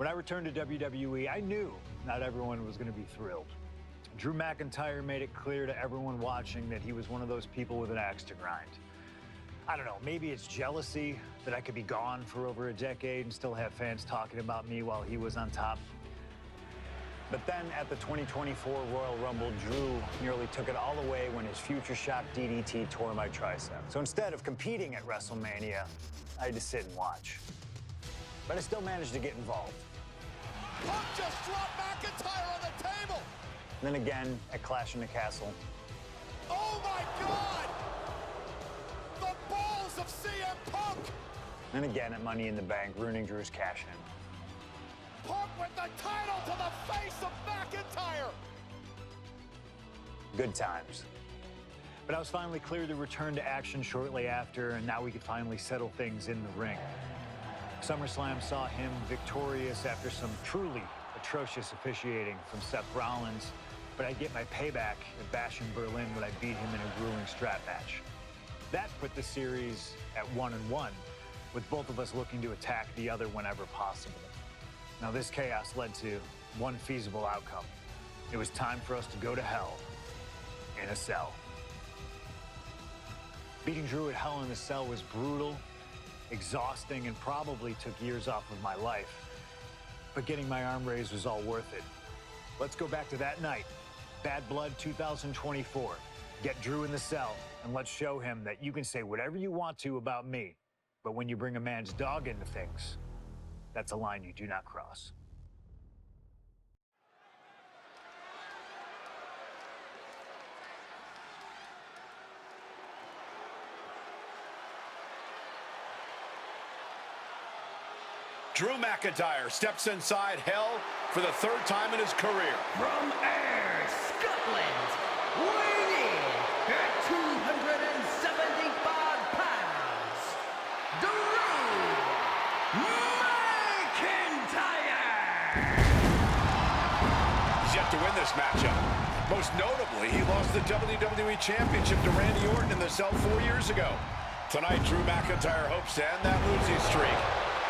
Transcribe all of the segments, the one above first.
When I returned to WWE, I knew not everyone was going to be thrilled. Drew McIntyre made it clear to everyone watching that he was one of those people with an axe to grind. I don't know, maybe it's jealousy that I could be gone for over a decade and still have fans talking about me while he was on top. But then at the 2024 Royal Rumble, Drew nearly took it all away when his future shock DDT tore my tricep. So instead of competing at WrestleMania, I had to sit and watch. But I still managed to get involved. Punk just dropped McIntyre on the table! And then again at Clash in the Castle. Oh my God! The balls of CM Punk! And again at Money in the Bank, ruining Drew's cash-in. Punk with the title to the face of McIntyre! Good times. But I was finally cleared to return to action shortly after, and now we could finally settle things in the ring. SummerSlam saw him victorious after some truly atrocious officiating from Seth Rollins, but I'd get my payback at Bash in Berlin when I beat him in a grueling strap match. That put the series at 1-1, with both of us looking to attack the other whenever possible. Now this chaos led to one feasible outcome. It was time for us to go to hell in a cell. Beating Drew at Hell in a Cell was brutal, exhausting, and probably took years off of my life. But getting my arm raised was all worth it. Let's go back to that night. Bad Blood 2024. Get Drew in the cell, and let's show him that you can say whatever you want to about me, but when you bring a man's dog into things, that's a line you do not cross. Drew McIntyre steps inside Hell for the third time in his career. From Ayr, Scotland, weighing in at 275 pounds, Drew McIntyre! He's yet to win this matchup. Most notably, he lost the WWE Championship to Randy Orton in the cell 4 years ago. Tonight, Drew McIntyre hopes to end that losing streak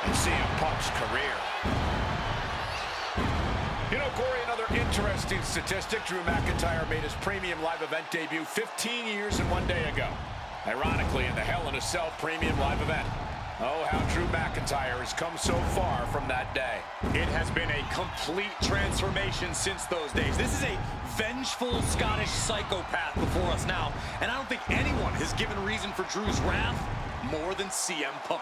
and CM Punk's career. You know, Corey, another interesting statistic. Drew McIntyre made his premium live event debut 15 years and 1 day ago. Ironically, in the Hell in a Cell premium live event. Oh, how Drew McIntyre has come so far from that day. It has been a complete transformation since those days. This is a vengeful Scottish psychopath before us now, and I don't think anyone has given reason for Drew's wrath more than CM Punk.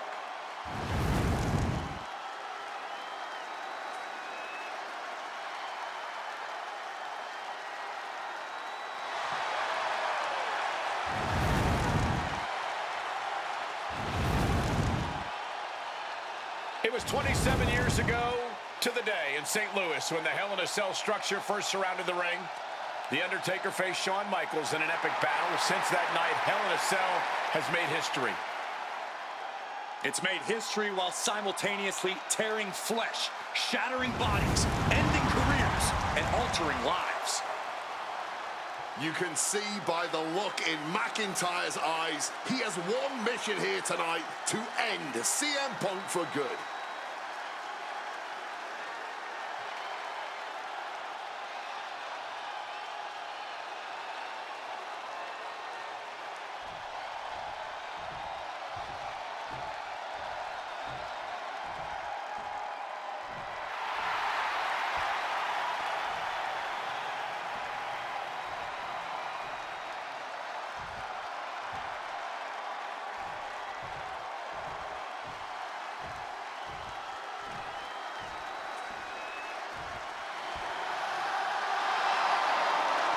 It was 27 years ago to the day in St. Louis when the Hell in a Cell structure first surrounded the ring. The Undertaker faced Shawn Michaels in an epic battle. Since that night, Hell in a Cell has made history. It's made history while simultaneously tearing flesh, shattering bodies, ending careers, and altering lives. You can see by the look in McIntyre's eyes, he has one mission here tonight: to end CM Punk for good.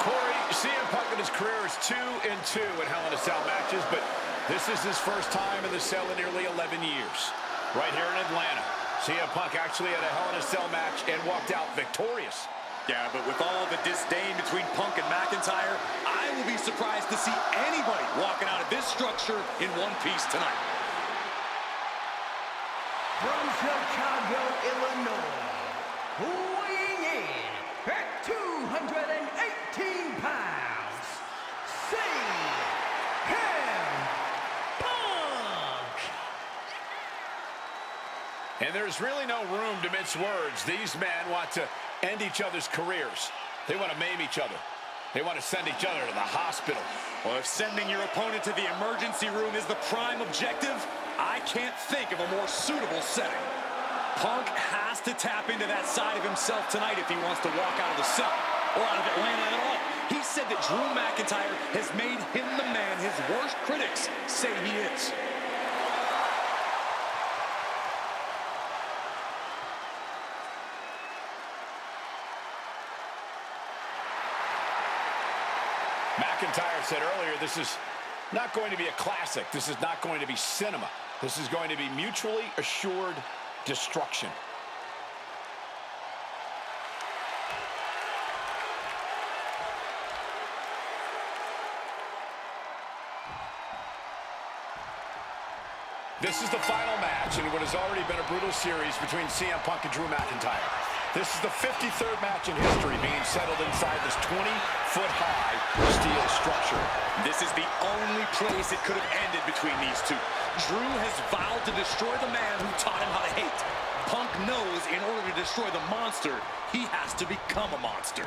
Corey, CM Punk in his career is 2-2 in Hell in a Cell matches, but this is his first time in the cell in nearly 11 years. Right here in Atlanta, CM Punk actually had a Hell in a Cell match and walked out victorious. Yeah, but with all the disdain between Punk and McIntyre, I will be surprised to see anybody walking out of this structure in one piece tonight. From Chicago, Illinois, weighing in at 218 pounds, CM Punk! And there's really no room to mince words. These men want to end each other's careers. They want to maim each other. They want to send each other to the hospital. Well, if sending your opponent to the emergency room is the prime objective, I can't think of a more suitable setting. Punk has to tap into that side of himself tonight if he wants to walk out of the cell, or out of Atlanta at all. He said that Drew McIntyre has made him the man his worst critics say he is. McIntyre said earlier, this is not going to be a classic. This is not going to be cinema. This is going to be mutually assured destruction. This is the final match in what has already been a brutal series between CM Punk and Drew McIntyre. This is the 53rd match in history being settled inside this 20-foot-high steel structure. This is the only place it could have ended between these two. Drew has vowed to destroy the man who taught him how to hate. Punk knows in order to destroy the monster, he has to become a monster.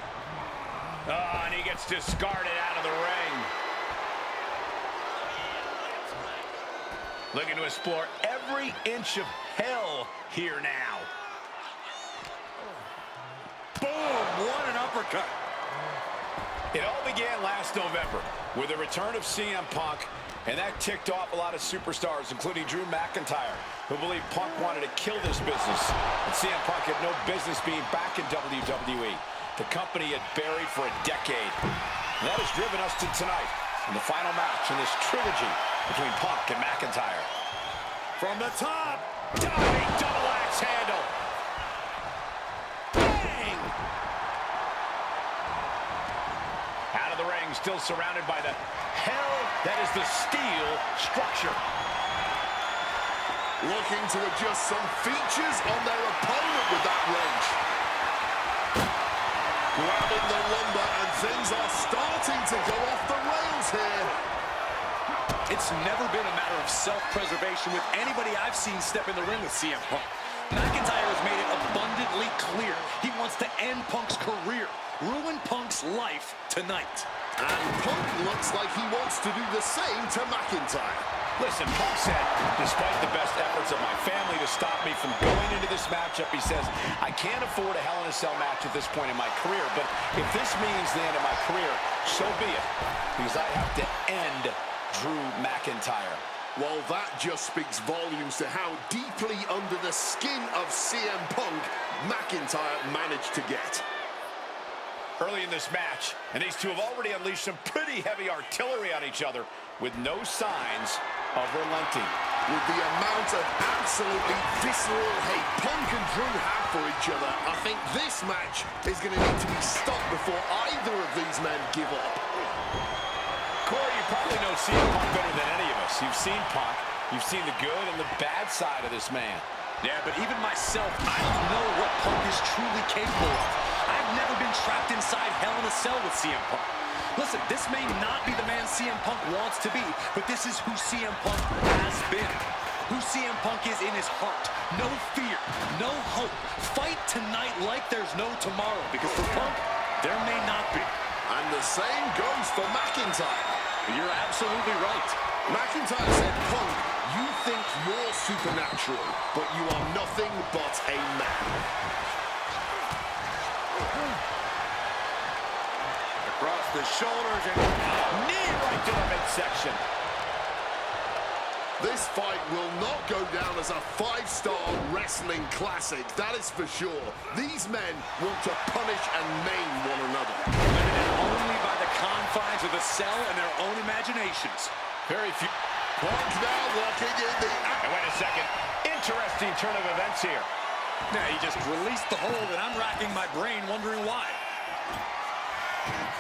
Oh, and he gets discarded out of the ring. Looking to explore every inch of hell here now. Boom! What an uppercut. It all began last November with the return of CM Punk, and that ticked off a lot of superstars, including Drew McIntyre, who believed Punk wanted to kill this business, and CM Punk had no business being back in WWE, the company had buried for a decade. And that has driven us to tonight, in the final match in this trilogy between Punk and McIntyre. From the top, diving double axe handle. bang! Out of the ring, still surrounded by the hell that is the steel structure. Looking to adjust some features on their opponent with that wrench. Grabbing the lumber, and things are starting to go off the rails here. It's never been a matter of self-preservation with anybody I've seen step in the ring with CM Punk. McIntyre has made it abundantly clear he wants to end Punk's career, ruin Punk's life tonight. And Punk looks like he wants to do the same to McIntyre. Listen, Punk said, despite the best efforts of my family to stop me from going into this matchup, he says, I can't afford a Hell in a Cell match at this point in my career, but if this means the end of my career, so be it, because I have to end Drew McIntyre. Well, that just speaks volumes to how deeply under the skin of CM Punk McIntyre managed to get. Early in this match, and these two have already unleashed some pretty heavy artillery on each other with no signs of relenting. With the amount of absolutely visceral hate Punk and Drew have for each other, I think this match is going to need to be stopped before either of these men give up. Corey, you probably know CM Punk better than any of us. You've seen Punk. You've seen the good and the bad side of this man. Yeah, but even myself, I don't know what Punk is truly capable of. I've never been trapped inside Hell in a Cell with CM Punk. Listen, this may not be the man CM Punk wants to be, but this is who CM Punk has been. Who CM Punk is in his heart. No fear, no hope. Fight tonight like there's no tomorrow, because for Punk, there may not be. And the same goes for McIntyre. You're absolutely right. McIntyre said, Punk, you think you're supernatural, but you are nothing but a man. Across the shoulders and Knee right to the midsection. This fight will not go down as a 5-star wrestling classic, that is for sure. These men want to punish and maim one another. limited only by the confines of the cell and their own imaginations. Very few. Punk now walking in the... And wait a second. Interesting turn of events here. Now he just released the hold, and I'm racking my brain wondering why.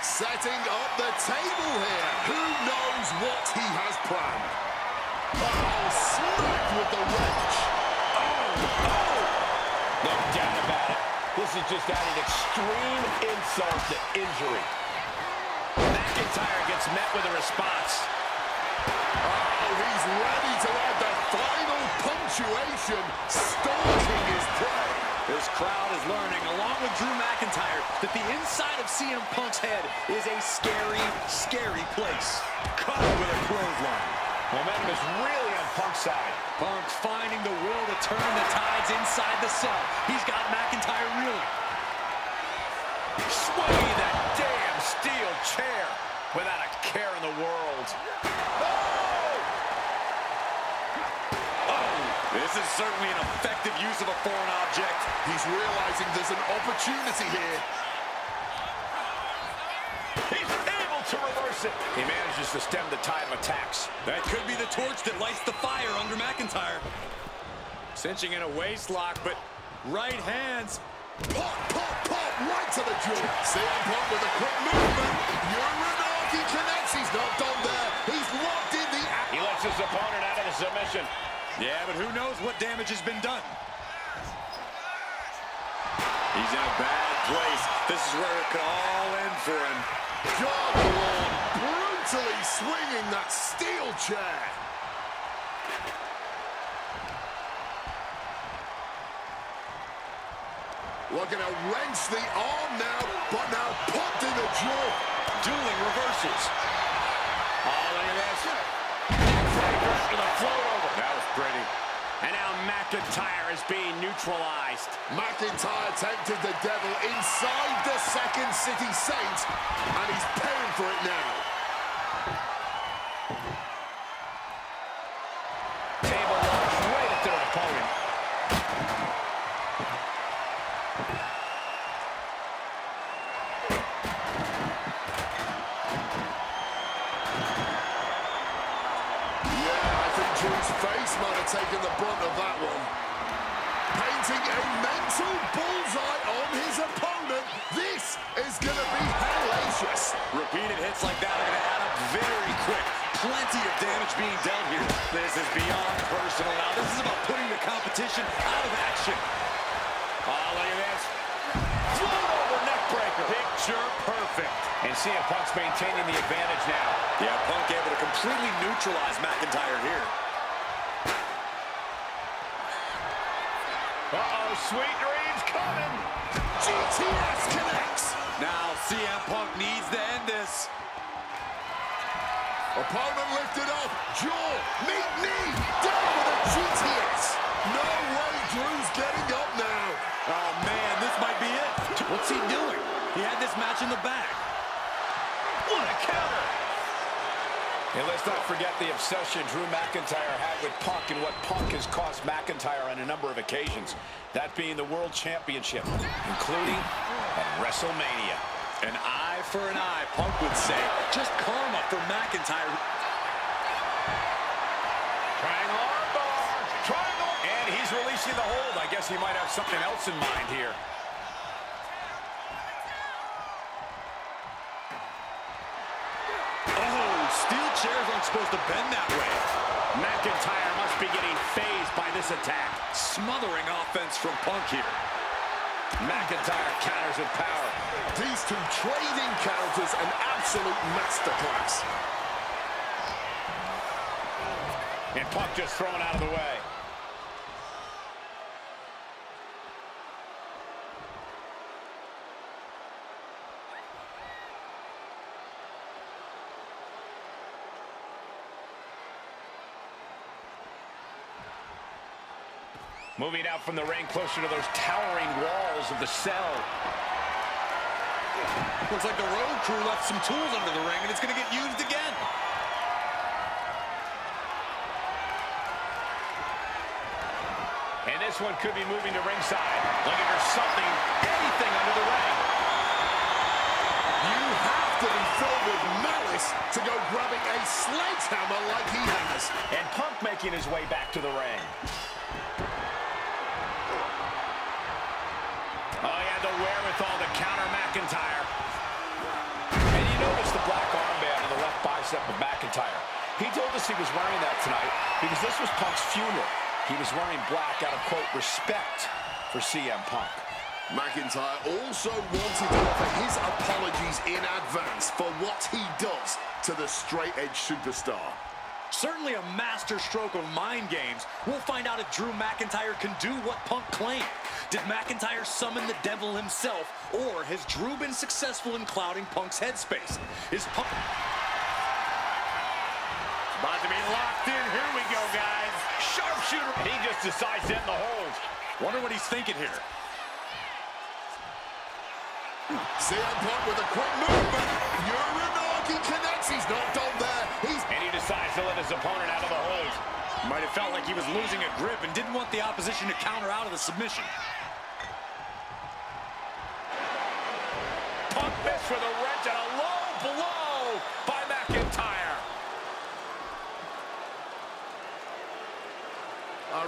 Setting up the table here. Who knows what he has planned? Oh, smack with the wrench. Oh! No doubt about it. This is just adding extreme insult to injury. McIntyre gets met with a response. Oh, he's ready to add the final punctuation, stalking his prey. This crowd is learning, along with Drew McIntyre, that the inside of CM Punk's head is a scary, scary place. Caught with a clothesline. Momentum is really on Punk's side. Punk finding the will to turn the tides inside the cell. He's got McIntyre reeling. Sway that damn steel chair without a care in the world. This is certainly an effective use of a foreign object. He's realizing there's an opportunity here. He's able to reverse it. He manages to stem the tide of attacks. That could be the torch that lights the fire under McIntyre. Cinching in a waist lock, but right hands. Pop, pop, pop, right to the jaw. CM Punk with a quick movement. Uranagi connects. He's not done there. He's locked in the... He lets his opponent out of the submission. Yeah, but who knows what damage has been done. He's in a bad place. This is where it could all end for him. Jawbone brutally swinging that steel chair. Looking to wrench the arm now, but now pumped in the jaw. Dueling reversals. Oh, look at this. Neckbreaker to the float over. That was pretty. And now McIntyre is being neutralized. McIntyre tempted the devil inside the Second City Saints, and he's paying for it now. Table launch right at their opponent. Drew's face might have taken the brunt of that one. Painting a mental bullseye on his opponent. This is going to be hellacious. Repeated hits like that are going to add up very quick. Plenty of damage being dealt here. This is beyond personal now. This is about putting the competition out of action. Oh, look at this. Float over neckbreaker. Picture perfect. And CM Punk's maintaining the advantage now. Yeah, Punk able to completely neutralize McIntyre here. Uh-oh, sweet dreams coming. GTS connects. Now CM Punk needs to end this. Opponent lifted up. Jaw, meet knee. Down with a GTS. No way Drew's getting up now. Oh, man, this might be it. What's he doing? He had this match in the bag. What a counter. And let's not forget the obsession Drew McIntyre had with Punk and what Punk has cost McIntyre on a number of occasions. That being the World Championship, including at WrestleMania. An eye for an eye, Punk would say. Just karma for McIntyre. Triangle armbar. Triangle. And he's releasing the hold. I guess he might have something else in mind here. Steel chairs aren't supposed to bend that way. McIntyre must be getting phased by this attack. Smothering offense from Punk here. McIntyre counters with power. These two trading counters, an absolute masterclass. And Punk just thrown out of the way. Moving out from the ring closer to those towering walls of the cell. Looks like the road crew left some tools under the ring, and it's going to get used again. And this one could be moving to ringside. Looking for something, anything under the ring. You have to be filled with malice to go grabbing a sledgehammer like he has. And Punk making his way back to the ring. Oh, he had the wherewithal to counter McIntyre. And you notice the black armband on the left bicep of McIntyre. He told us he was wearing that tonight because this was Punk's funeral. He was wearing black out of, quote, respect for CM Punk. McIntyre also wanted to offer his apologies in advance for what he does to the straight-edge superstar. Certainly a master stroke of mind games. We'll find out if Drew McIntyre can do what Punk claimed. Did McIntyre summon the devil himself, or has Drew been successful in clouding Punk's headspace? Is Punk... About to be locked in. Here we go, guys. Sharpshooter. He just decides to end the hold. Wonder what he's thinking here. CM Punk with a quick movement. Uranagi connects. He's not done there. And he decides to let his opponent out of the hold. Might have felt like he was losing a grip and didn't want the opposition to counter out of the submission. Punk missed with a wrench and a low blow by McIntyre.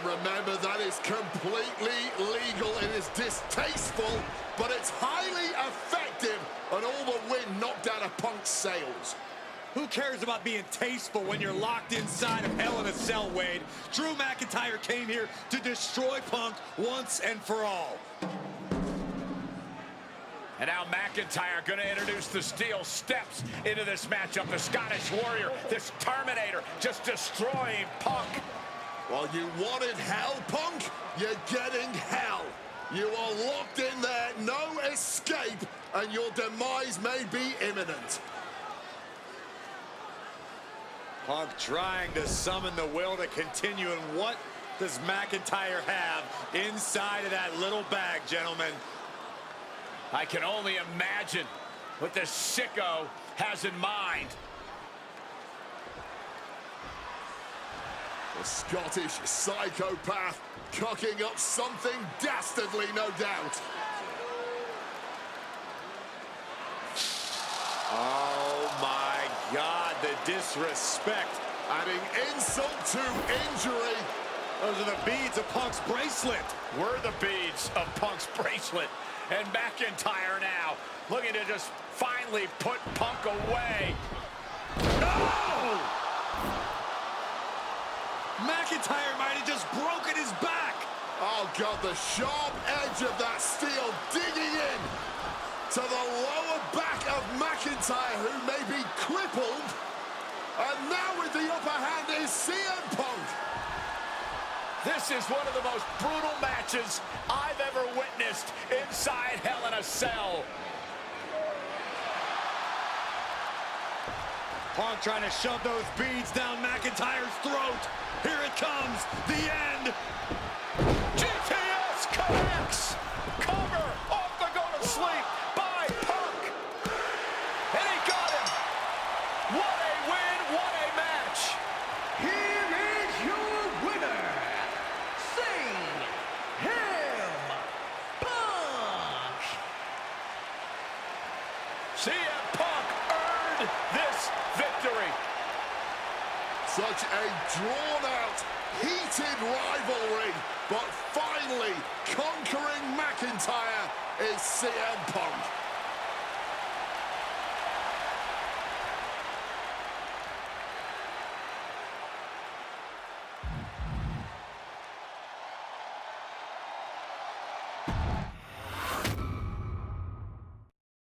Remember, that is completely legal. It is distasteful, but it's highly effective. And all the wind knocked out of Punk's sails. Who cares about being tasteful when you're locked inside of Hell in a Cell, Wade? Drew McIntyre came here to destroy Punk once and for all. And now McIntyre going to introduce the steel steps into this matchup. The Scottish Warrior, this Terminator, just destroying Punk. Well, you wanted hell, Punk? You're getting hell. You are locked in there, no escape, and your demise may be imminent. Punk trying to summon the will to continue, and what does McIntyre have inside of that little bag, gentlemen? I can only imagine what this sicko has in mind. The Scottish psychopath cocking up something dastardly, no doubt. Oh my God, the disrespect. Adding insult to injury. Those are the beads of Punk's bracelet. We're the beads of Punk's bracelet. And McIntyre now looking to just finally put Punk away. No! McIntyre might have just broken his back. Oh, God, the sharp edge of that steel digging in to the lower back of McIntyre, who may be crippled. And now with the upper hand is CM Punk. This is one of the most brutal matches I've ever witnessed inside Hell in a Cell. Punk trying to shove those beads down McIntyre's throat. Here it comes, the end. GTS connects. Cover off the go-to-sleep by Punk. And he got him. What a win, what a match. Here is your winner, CM Punk. CM Punk earned this victory. Such a drawn-out, heated rivalry, but finally conquering McIntyre is CM Punk.